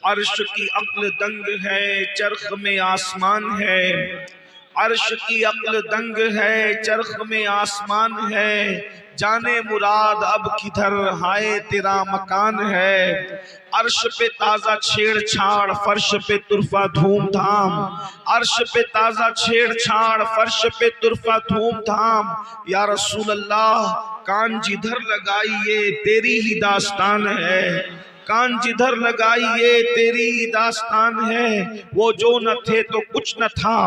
عرش کی عقل دنگ ہے چرخ میں آسمان ہے، عرش کی عقل دنگ ہے چرخ میں آسمان ہے، جانے مراد اب کدھر ہائے تیرا مکان ہے۔ عرش پہ تازہ چھیڑ چھاڑ فرش پہ طرفہ دھوم دھام، عرش پہ تازہ چھیڑ چھاڑ فرش پہ طرفہ دھوم دھام، یا رسول اللہ کان جدھر لگائیے تیری ہی داستان ہے، کان جدھر لگائیے تیری ہی داستان ہے۔ وہ جو نہ تھے تو کچھ نہ تھا،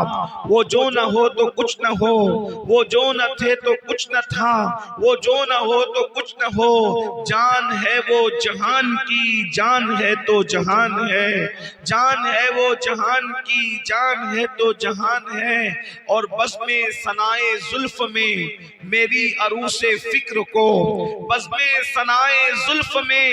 وہ جو نہ ہو تو کچھ نہ ہو، وہ جو نہ تھے تو کچھ نہ تھا، وہ جو نہ ہو تو کچھ نہ ہو، جان ہے وہ جہان کی جان ہے تو جہان ہے، جان ہے وہ جہان کی جان ہے تو جہان ہے۔ اور بزم ثنائے زلف میں میری عروس فکر کو، بزم ثنائے زلف میں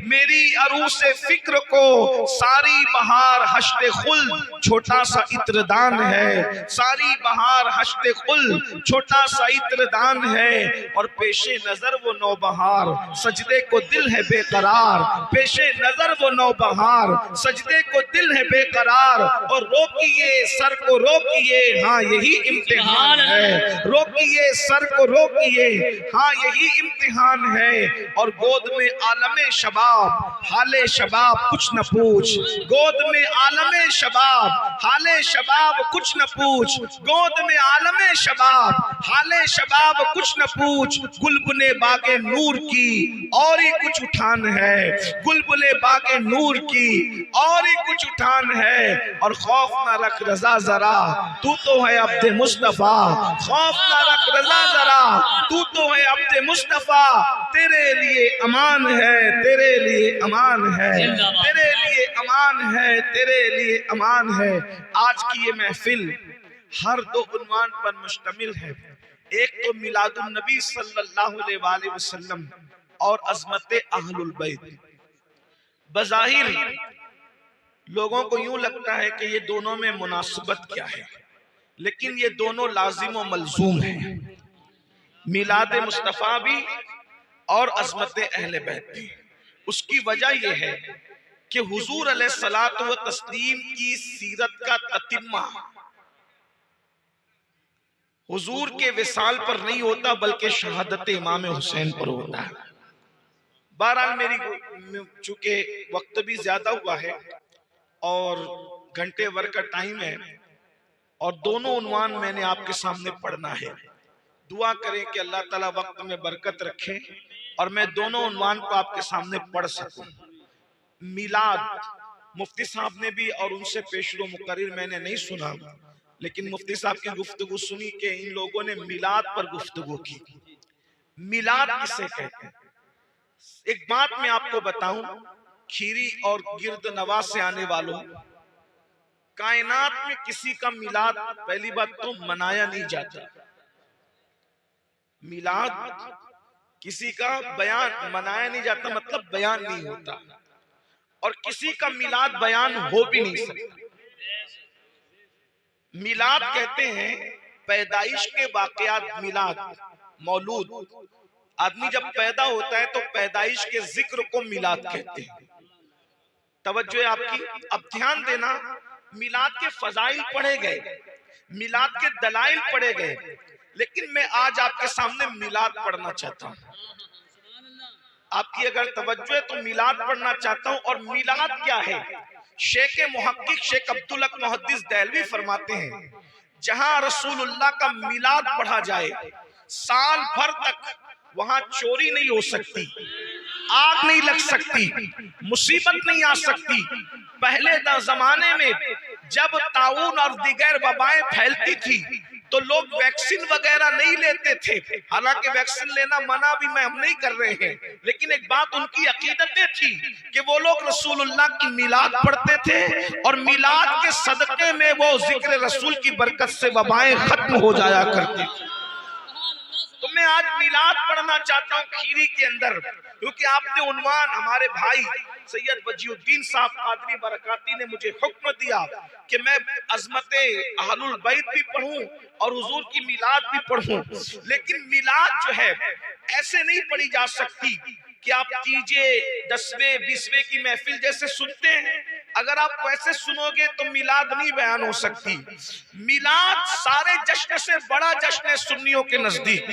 میری عروس فکر کو، ساری بہار حشت خلد چھوٹا سا عطردان ہے، ساری بہار حشت خلد چھوٹا سا عطردان ہے۔ اور پیش نظر وہ نوبہار سجدے کو دل ہے بے قرار، پیش نظر وہ نوبہار سجدے کو دل ہے بے قرار، اور روکیے سر کو روکیے ہاں یہی امتحان ہے، روکیے سر کو روکیے ہاں یہی امتحان ہے۔ اور گود میں عالم شباب حال شباب کچھ نہ پوچھ، گود میں عالم شباب حال شباب کچھ نہ پوچھ، گود میں عالم شباب حال شباب کچھ نہ پوچھ، گلبن باغ نور کی اور ہی کچھ اٹھان ہے، گلبن باغ نور کی اور ہی کچھ اٹھان ہے۔ اور خوف نہ رکھ رضا ذرا تو تو ہے عبد مصطفیٰ، خوف نہ رکھ رضا ذرا تو تو ہے عبد مصطفیٰ، تیرے لیے امان ہے تیرے لیے امان ہے، تیرے لیے امان ہے تیرے لیے امان ہے۔ آج کی یہ محفل ہر دو عنوان پر مشتمل ہے، ایک تو میلاد النبی صلی اللہ علیہ وآلہ وسلم اور عظمت اہل البیت۔ بظاہر لوگوں کو یوں لگتا ہے کہ یہ دونوں میں مناسبت کیا ہے، لیکن یہ دونوں لازم و ملزوم ہیں، میلاد مصطفیٰ بھی اور عظمت اہل بیت بھی۔ اس کی وجہ یہ ہے کہ حضور علیہ الصلوۃ والتسلیم کی سیرت کا تتمہ حضور کے وصال پر نہیں ہوتا بلکہ شہادت امام حسین پر ہوتا ہے۔ بہرحال میری چونکہ وقت بھی زیادہ ہوا ہے اور گھنٹے بھر کا ٹائم ہے اور دونوں عنوان میں نے آپ کے سامنے پڑھنا ہے، دعا کریں کہ اللہ تعالیٰ وقت میں برکت رکھے اور میں دونوں عنوان کو آپ کے سامنے پڑھ سکوں۔ میلاد مفتی صاحب نے بھی اور ان سے پیشرو مقرر میں نے نہیں سنا، لیکن مفتی صاحب کی گفتگو سنی کہ ان لوگوں نے میلاد پر گفتگو کی۔ میلاد کسے کہتے ہیں؟ ایک بات میں آپ کو بتاؤں، کھیری اور گرد نواح سے آنے والوں، کائنات میں کسی کا میلاد پہلی بات تو منایا نہیں جاتا، میلاد کسی کا بیان منایا نہیں جاتا مطلب بیان نہیں ہوتا، اور کسی کا میلاد بیان ہو بھی نہیں سکتا۔ میلاد کہتے ہیں پیدائش کے واقعات، میلاد مولود، آدمی جب پیدا ہوتا ہے تو پیدائش کے ذکر کو میلاد کہتے ہیں۔ توجہ ہے آپ کی، اب دھیان دینا، میلاد کے فضائل پڑھے گئے، میلاد کے دلائل پڑھے گئے، لیکن میں آج آپ کے سامنے میلاد پڑھنا چاہتا ہوں۔ آپ کی اگر توجہ ہے تو میلاد پڑھنا چاہتا ہوں۔ اور میلاد کیا ہے؟ شیخ محقق شیخ عبدالحق محدث دہلوی فرماتے ہیں جہاں رسول اللہ کا میلاد پڑھا جائے سال بھر تک وہاں چوری نہیں ہو سکتی، آگ نہیں لگ سکتی، مصیبت نہیں آ سکتی۔ پہلے زمانے میں جب طاعون اور دیگر وبائیں پھیلتی تھی تو لوگ ویکسین وغیرہ نہیں لیتے تھے، حالانکہ ویکسین لینا منع بھی ہم نہیں کر رہے ہیں، لیکن ایک بات ان کی عقیدتیں تھی کہ وہ لوگ رسول اللہ کی میلاد پڑھتے تھے اور میلاد کے صدقے میں وہ ذکر رسول کی برکت سے وبائیں ختم ہو جایا کرتی تھی۔ تو میں آج میلاد پڑھنا چاہتا ہوں کھیری کے اندر، کیونکہ آپ نے عنوان ہمارے بھائی سید وجیہ الدین صاحب قادری برکاتی نے مجھے حکم دیا کہ میں عظمت اہل البیت بھی پڑھوں اور حضور کی میلاد بھی پڑھوں، لیکن میلاد جو ہے ایسے نہیں پڑھی جا سکتی کہ آپ تیجے 10ویں 20ویں کی محفل جیسے سنتے ہیں، اگر آپ ویسے سنو گے تو میلاد نہیں بیان ہو سکتی۔ میلاد سارے جشن سے بڑا جشن ہے سنیوں کے نزدیک،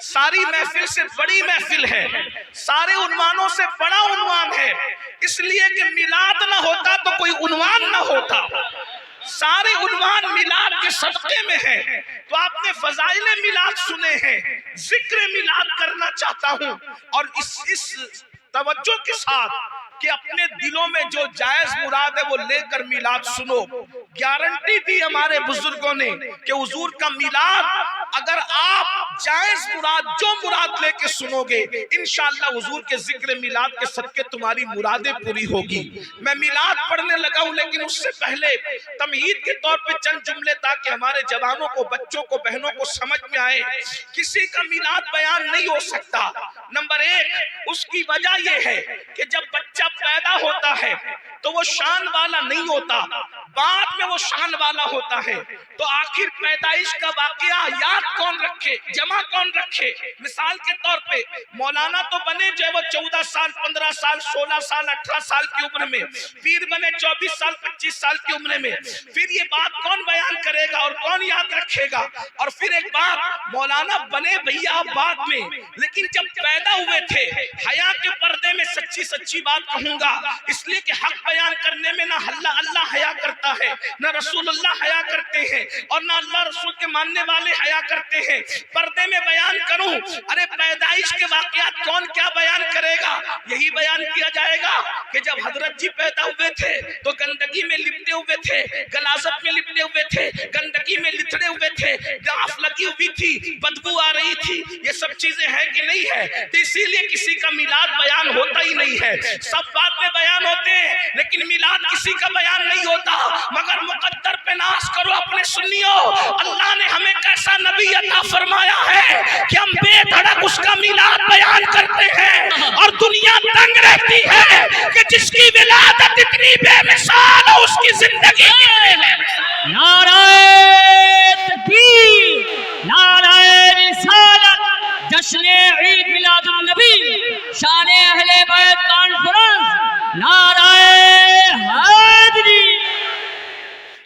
ساری محفل سے بڑی محفل ہے، سارے عنوانوں سے بڑا عنوان ہے، اس لیے کہ میلاد نہ ہوتا تو کوئی عنوان نہ ہوتا، سارے عنوان میلاد کے صدقے میں ہے۔ تو آپ نے فضائل میلاد سنے ہیں، ذکر میلاد کرنا چاہتا ہوں، اور اس توجہ کے ساتھ کہ اپنے دلوں میں جو جائز مراد ہے وہ لے کر میلاد سنو۔ گارنٹی دی ہمارے بزرگوں نے کہ حضور کا میلاد اگر آپ جائز مراد جو مراد لے کے سنو گے، انشاءاللہ حضور کے ذکر میلاد کے صدقے تمہاری مرادیں پوری ہوگی۔ میں میلاد پڑھنے لگا ہوں، لیکن اس سے پہلے تمہید کے طور پہ چند جملے تاکہ ہمارے جوانوں کو، بچوں کو، بہنوں کو سمجھ میں آئے۔ کسی کا میلاد بیان نہیں ہو سکتا۔ نمبر 1، اس کی وجہ یہ ہے کہ جب بچہ پیدا ہوتا ہے تو وہ شان والا نہیں ہوتا، بعد میں وہ شان والا ہوتا ہے۔ تو آخر پیدائش کا واقعہ یاد کون رکھے، جمع کون رکھے؟ مثال کے طور پہ مولانا تو بنے جو ہے وہ 14 سال 15 سال 16 سال 18 سال کی عمر میں، پیر بنے 24 سال 25 سال کی عمر میں، پھر یہ بات کون بیان کرے گا اور کون یاد رکھے گا؟ اور پھر ایک بات، مولانا بنے بھیا بعد میں، لیکن جب پیدا ہوئے تھے حیا کے پردے میں سچی بات کہوں گا، اس لیے کہ حق بیان کرنے میں نہ اللہ حیا کرتا ہے، نہ رسول اللہ حیا کرتے ہیں، اور نہ اللہ رسول کے ماننے والے حیا کرتے ہیں۔ پردے میں بیان کروں، ارے پیدائش کے واقعات کون کیا بیان کرے گا؟ یہی بیان کیا جائے گا کہ جب حضرت جی پیدا ہوئے تھے تو گندگی میں لپٹے ہوئے تھے، غلاظت میں لپٹے ہوئے تھے، گندگی میں لتڑے ہوئے تھے، گاف لگی ہوئی تھی، بدبو آ رہی تھی، یہ سب چیزیں ہیں کہ نہیں ہے؟ تو اسی لیے کسی کا میلاد بیان ہوتا ہی نہیں ہے۔ سب بات میں بیان ہوتے ہیں لیکن میلاد کسی کا بیان نہیں ہوتا، مگر مقدر پہ ناز کرو اپنے سنیوں، اللہ نے ہمیں کیسا نبی عطا فرمایا ہے کہ ہم بے دھڑک اس کا میلاد بیان کرتے ہیں، اور دنیا تنگ رہتی ہے کہ جس کی ولادت اتنی بے مثال ہو اس کی زندگی کتنی ہے۔ نعرہ تکبیر، نعرہ رسالت، جشن عید میلاد النبی، شان اہل بیت کانفرنس، نعرہ حیدری۔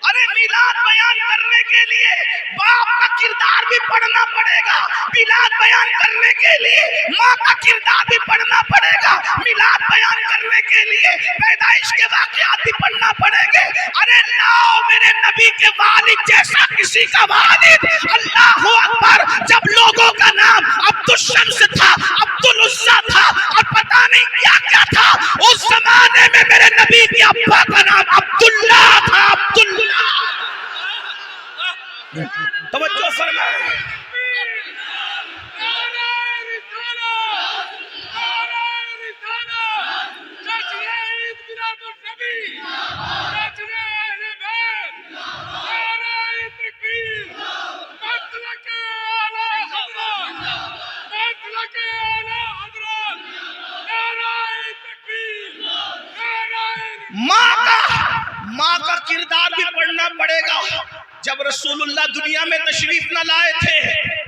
ارے میلاد بیان کرنے کے لیے باپ کا کردار بھی پڑھنا پڑے گا، میلاد بیان کرنے کے لیے ماں کا کردار بھی پڑھنا پڑے گا، میلاد بیان کرنے کے لیے پیدائش کے واقعات بھی پڑھنا پڑیں گے۔ ارے لاؤ میرے نبی کے والد جیسا کسی کا والد، اللہ اکبر۔ جب لوگوں کا نام عبد الشمس تھا، عبد العزیٰ تھا، اور پتہ نہیں کیا کیا تھا، اس زمانے میں میرے نبی کے ابا کا نام عبداللہ تھا، عبداللہ۔ توجہ فرمائیں۔ ماں کا کردار بھی پڑھنا پڑے گا۔ جب رسول اللہ دنیا میں تشریف نہ لائے تھے،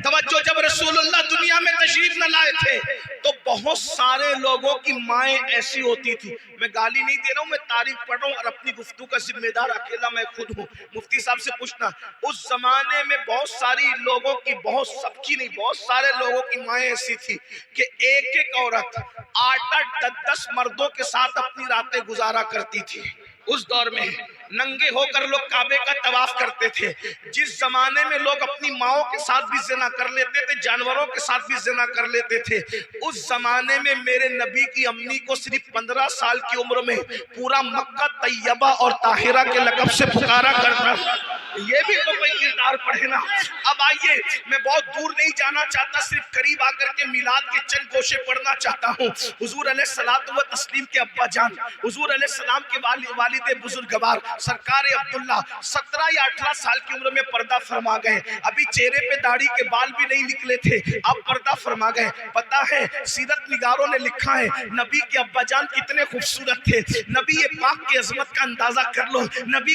توجہ، جب رسول اللہ دنیا میں تشریف نہ لائے تھے تو بہت سارے لوگوں کی مائیں ایسی ہوتی تھی، میں گالی نہیں دے رہا ہوں، میں تاریخ پڑھ رہا ہوں، اور اپنی گفتگو کا ذمہ دار اکیلا میں خود ہوں۔ مفتی صاحب سے پوچھنا، اس زمانے میں بہت ساری لوگوں کی، بہت سب کی نہیں، بہت سارے لوگوں کی مائیں ایسی تھی کہ ایک ایک عورت 8-8 10-10 مردوں کے ساتھ اپنی راتیں گزارا کرتی تھی۔ اس دور میں ننگے ہو کر لوگ کعبے کا طواف کرتے تھے۔ جس زمانے میں لوگ اپنی ماؤں کے ساتھ بھی زنا کر لیتے تھے، جانوروں کے ساتھ بھی زنا کر لیتے تھے، اس زمانے میں میرے نبی کی امی کو صرف 15 سال کی عمر میں پورا مکہ طیبہ اور طاہرہ کے لقب سے پکارا کرتا۔ یہ بھی تو کوئی کردار پڑھے نا۔ اب آئیے، میں بہت دور نہیں جانا چاہتا، صرف قریب آ کر کے میلاد کے چند گوشے پڑھنا چاہتا ہوں۔ حضور علیہ الصلوۃ والتسلیم کے ابا جان، حضور علیہ السلام کے والد بزرگوار سرکار عبداللہ 17 یا 18 سال کی عمر میں پردہ فرما گئے۔ ابھی چہرے پہ داڑھی کے بال بھی نہیں نکلے تھے، اب پردہ فرما گئے۔ پتہ ہے سیرت نگاروں نے لکھا ہے نبی کے ابا جان کتنے خوبصورت تھے، نبی پاک کی عظمت کا اندازہ کر لو، نبی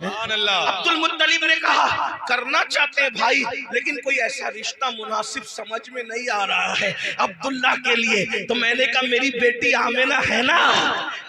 سبحان اللہ. عبد المطلب نے کہا کرنا چاہتے ہیں بھائی لیکن کوئی ایسا رشتہ مناسب سمجھ میں نہیں آ رہا ہے عبداللہ کے لیے. تو میں نے کہا میری بیٹی آمنہ ہے نا,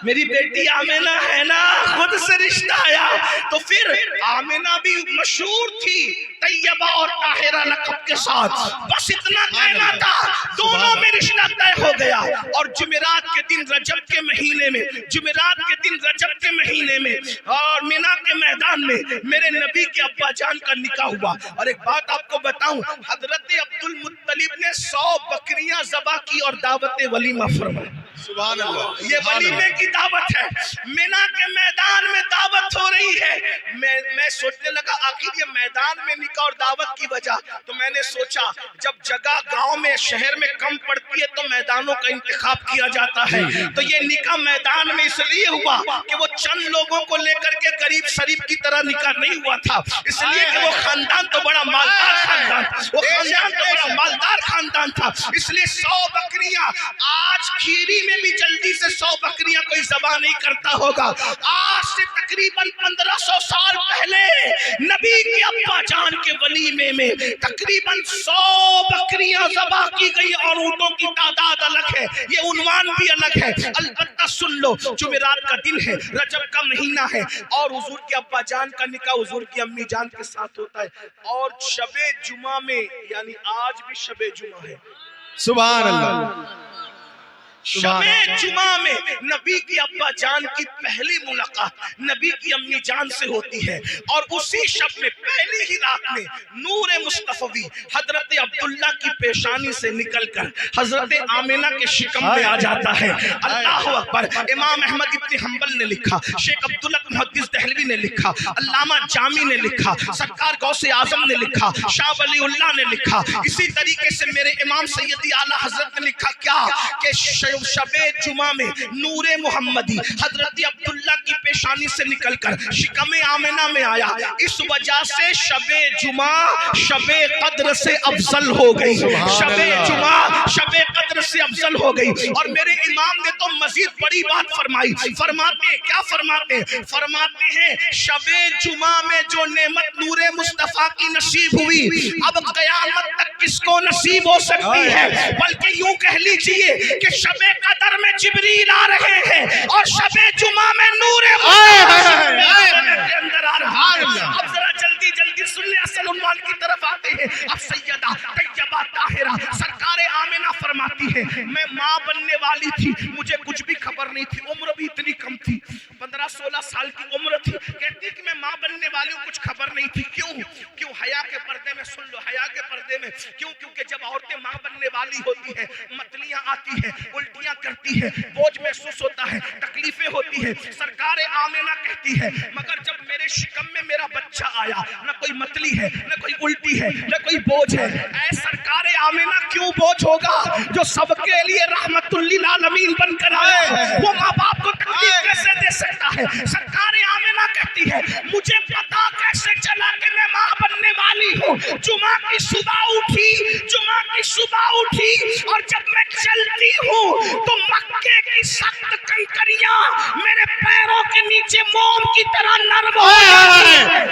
میری بیٹی آمنہ ہے نا, خود سے رشتہ آیا. تو پھر آمنہ بھی مشہور تھی طیبہ اور طاہرہ لقب کے ساتھ, بس اتنا کہنا تھا, دونوں میں رشتہ طے ہو گیا. اور جمعرات کے دن رجب کے مہینے میں, جمعرات کے دن رجب کے مہینے میں اور مینا کے میدان میں میرے نبی کے ابا جان کا نکاح ہوا. اور ایک بات آپ کو بتاؤں, حضرت عبد المطلب نے 100 بکریاں ذبح کی اور دعوت ولیمہ فرمائی. سبحان اللہ. یہ ولیمے کی دعوت ہے, مینا کے میدان میں دعوت ہو رہی ہے. میں سوچنے لگا آخر یہ میدان میں نکاح اور دعوت کی وجہ, تو میں نے سوچا جب جگہ گاؤں میں شہر میں کم پڑتی ہے تو میدانوں کا انتخاب کیا جاتا ہے. تو یہ نکاح میدان میں اس لیے ہوا کہ وہ چند لوگوں کو لے کر کے قریب شریف کی طرح نکاح نہیں ہوا تھا, اس لیے کہ وہ خاندان تو بڑا مالدار خاندان, وہ خاندان تو بڑا مالدار خاندان تھا. اس لیے 100 بکریاں, آج کھیری میں بھی جلدی سے 100 بکریاں کوئی ذبح نہیں کرتا ہوگا. آج سے تقریباً 1500 سال پہلے نبی کے ابا جان کے ولیمے میں تقریباً 100 بکریاں ذبح کی گئی اور اونٹوں کی تعداد الگ ہے, یہ عنوان بھی الگ ہے. البتہ سن لو, جمعرات کا دن ہے, رجب کا مہینہ ہے اور حضور کے ابا جان کا نکاح حضور کی امی جان کے ساتھ ہوتا ہے. اور شب جمعہ میں, یعنی آج بھی شب جمعہ ہے, سبحان اللہ. شب جمعہ میں نبی کی ابا جان کی پہلی ملاقات نبی کی امی جان سے ہوتی ہے. اور اسی شب میں پہلی ہی رات میں نور مصطفی حضرت عبداللہ کی پیشانی سے نکل کر حضرت آمنہ کے شکم میں آ جاتا ہے. اللہ اکبر. امام احمد ابن حنبل نے لکھا, شیخ عبداللہ محدث دہلوی نے لکھا, علامہ جامی نے لکھا, سرکار غوث اعظم نے لکھا, شاہ ولی اللہ نے لکھا, اسی طریقے سے میرے امام سیدی اعلیٰ حضرت نے لکھا کیا کہ شب جمعہ میں نور محمدی حضرت عبداللہ کی پیشانی سے نکل کر شکم آمنہ میں آیا. اس وجہ سے شب جمعہ شب قدر سے افضل ہو گئی, شب جمعہ شب قدر سے افضل ہو گئی. اور میرے امام نے تو مزید بڑی بات فرمائی, فرماتے ہیں کیا فرماتے ہیں, فرماتے ہیں شب جمعہ میں جو نعمت نور مصطفیٰ کی نصیب ہوئی اب قیامت تک کس کو نصیب ہو سکتی ہے. بلکہ یوں کہہ لیجئے کہ شب قدر میں جبریل آ رہے ہیں اور شب جمعہ میں نور کے اندر آ رہا ہے. اب ذرا جلدی جلدی سن لیں, اصل عنوان کی طرف آتے ہیں. اب سیدہ طیبہ طاہرہ سرکار آمنہ فرماتی ہے میں ماں بننے والی تھی, مجھے کچھ بھی خبر نہیں تھی, عمر بھی اتنی کم تھی, 15-16 سال کی عمر تھی. کہتی کہ میں ماں بننے والی ہوں, کچھ خبر نہیں تھی. کیوں حیا کے پردے میں, سن لو, حیا کے پردے میں کیوں, کیونکہ جب عورتیں ماں بننے والی ہوتی ہیں متلیاں آتی ہیں, الٹیاں کرتی ہے, بوجھ محسوس ہوتا ہے, تکلیفیں ہوتی ہیں. سرکار آمنہ کہتی ہے مگر جب میرے شکم میں میرا بچہ آیا, نہ کوئی متلی ہے, نہ کوئی الٹی ہے, نہ کوئی بوجھ ہے. اے سرکار آمنہ کیوں بوجھ ہوگا, جو سب کے لیے رحمت للعالمین بن کر آئے وہ ماں باپ کو تکلیف کیسے دے سکتا ہے. سرکار آمنہ کہتی ہے مجھے پتا کیسے چلا کہ میں ماں بننے والی ہوں. جمعہ کی صبح اٹھی, جمعہ کی صبح اٹھی اور جب میں چلتی ہوں تو مکے کی سخت کنکریاں میرے پیروں کے نیچے موم کی طرح نرم ہو جاتی ہیں.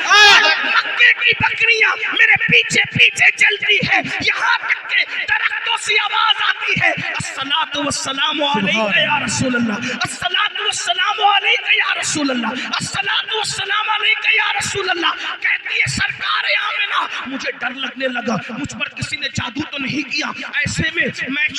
مکے کی بکریاں میرے پیچھے پیچھے چلتی ہے, یہاں تک کہ درختوں سے آواز آتی ہے الصلاۃ والسلام علیک یا رسول اللہ, الصلاۃ والسلام علیک یا رسول اللہ, الصلاۃ والسلام علیک یا رسول اللہ. کہتی ہے سرکار آمنہ مجھے ڈر لگنے لگا, مجھ پر کسی نے جادو تو نہیں کیا. ایسے میں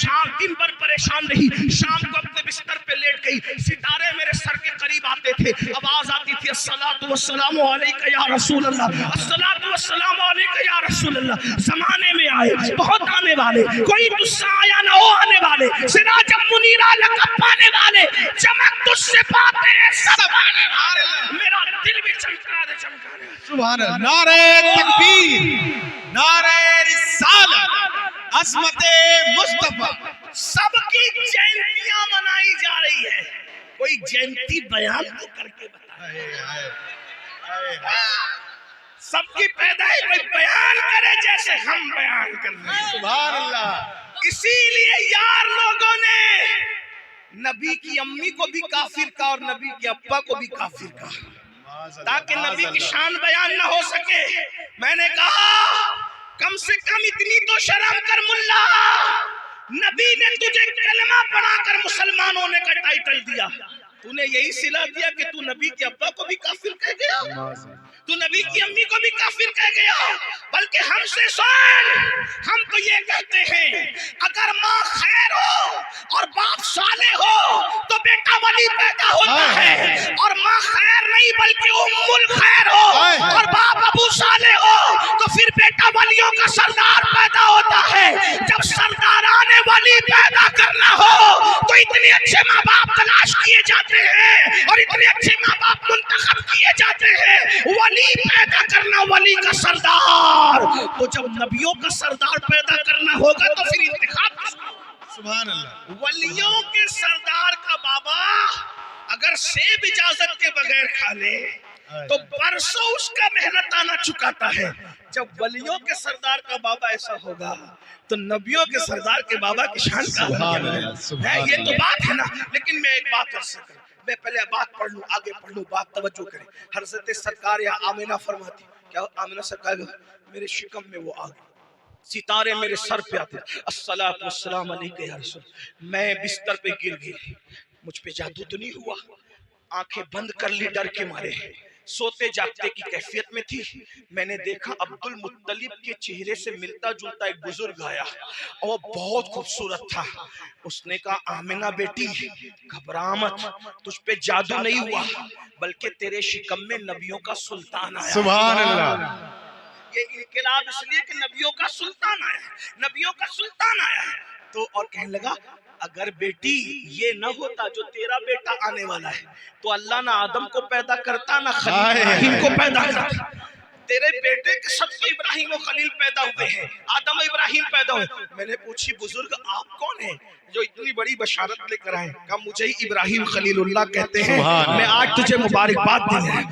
شام دن بھر پریشان رہی, شام کو اپنے بستر پہ لیٹ گئی, ستارے میرے سر کے قریب آتے تھے, آواز آتی تھی الصلاۃ والسلام علیک یا رسول اللہ, الصلاۃ والسلام علیک یا رسول اللہ. زمانے میں آئے بہت آنے والے, کوئی تجھ سے آیا نہ ہو آنے والے, سراج منیرہ لقب پانے والے, چمک تجھ سے پاتے سب آنے والے. میرا دل بھی چمکا دے, چمکا دے. سبحان اللہ. نعرہ تکبیر, نعرہ رسالت, عظمت مصطفیٰ. سب کی جینتیاں منائی جا رہی ہے, کوئی جینتی بیان تو کر کے بتائے. سب کی پیدائش کوئی بیان کرے جیسے ہم بیان کر رہے ہیں. سبحان اللہ. اسی لیے یار لوگوں نے نبی کی امی کو بھی کافر کہا اور نبی کے ابا کو بھی کافر کہا. تاکہ نبی کی شان بیان نہ ہو سکے. میں نے کہا کم سے کم اتنی تو شرم کر ملا، نبی نے تجھے کلمہ پڑھا کر مسلمان ہونے کا ٹائٹل دیا، تو نے یہی صلہ دیا کہ تو نبی کے ابا کو بھی کافر کہہ گیا، تو نبی کی امی کو بھی کافر کہہ گیا. بلکہ ہم سے سن، ہم تو یہ کہتے ہیں اگر ماں خیر ہو اور باپ صالح ہو تو بیٹا ولی پیدا ہوتا ہے، اور ماں خیر نہیں بلکہ ام الخیر ہو اور باپ ابو صالح ہو تو پھر بیٹا ولیوں کا سردار پیدا ہوتا ہے. جب سرداران ولی پیدا کرنا ہو تو اتنے اچھے ماں باپ تلاش کیے جاتے ہیں اور اتنے اچھے ماں باپ منتخب کیے جاتے ہیں. ولی پیدا کرنا، ولی کا سردار، تو جب نبیوں کا سردار پیدا کرنا ہوگا تو پھر انتخاب. سبحان اللہ. ولیوں کے سردار کا بابا اگر سیب اجازت کے بغیر کھا لے تو برسوں اس کا محنت آنا چکاتا ہے. جب ولیوں کے سردار کا بابا ایسا ہوگا تو نبیوں کے سردار کے بابا کی شان کا ہے. یہ تو بات ہے نا. لیکن میں ایک بات کر سکتا ہوں، میں پہلے بات پڑھ لوں، آگے پڑھ لوں، بات توجہ کریں. حضرت سرکار یا آمینہ فرماتی، کیا آمینہ سرکار میرے شکم میں وہ آگے ستارے میرے سر پہ آتے، الصلاۃ والسلام علیکہ یا رسول. میں بستر پہ گر گئی، مجھ پہ جادو تو نہیں ہوا، آنکھیں بند کر لی ڈر کے مارے، سوتے جاگتے کی کیفیت میں تھی. میں نے دیکھا عبد المطلب کے چہرے سے ملتا جلتا ایک بزرگ آیا اور بہت خوبصورت تھا. اس نے کہا آمینہ بیٹی گھبرا مت، تجھ پہ جادو نہیں ہوا بلکہ تیرے شکم میں نبیوں کا سلطان آیا. سبحان اللہ. یہ انقلاب اس لیے کہ نبیوں کا سلطان آیا ہے، نبیوں کا سلطان آیا ہے. تو اور کہنے لگا اگر بیٹی یہ نہ ہوتا جو تیرا بیٹا آنے والا ہے تو اللہ نہ آدم کو پیدا کرتا نہ خلیل ابراہیم کو پیدا کرتا. تیرے بیٹے کے صدقے ابراہیم و خلیل پیدا ہوئے ہیں، آدم و ابراہیم پیدا ہوئے. میں نے پوچھی بزرگ آپ کون ہیں جو اتنی بڑی بشارت لے کر آئے؟ کہا مجھے ہی ابراہیم خلیل اللہ کہتے ہیں، میں آج تجھے مبارکباد دینا ہے.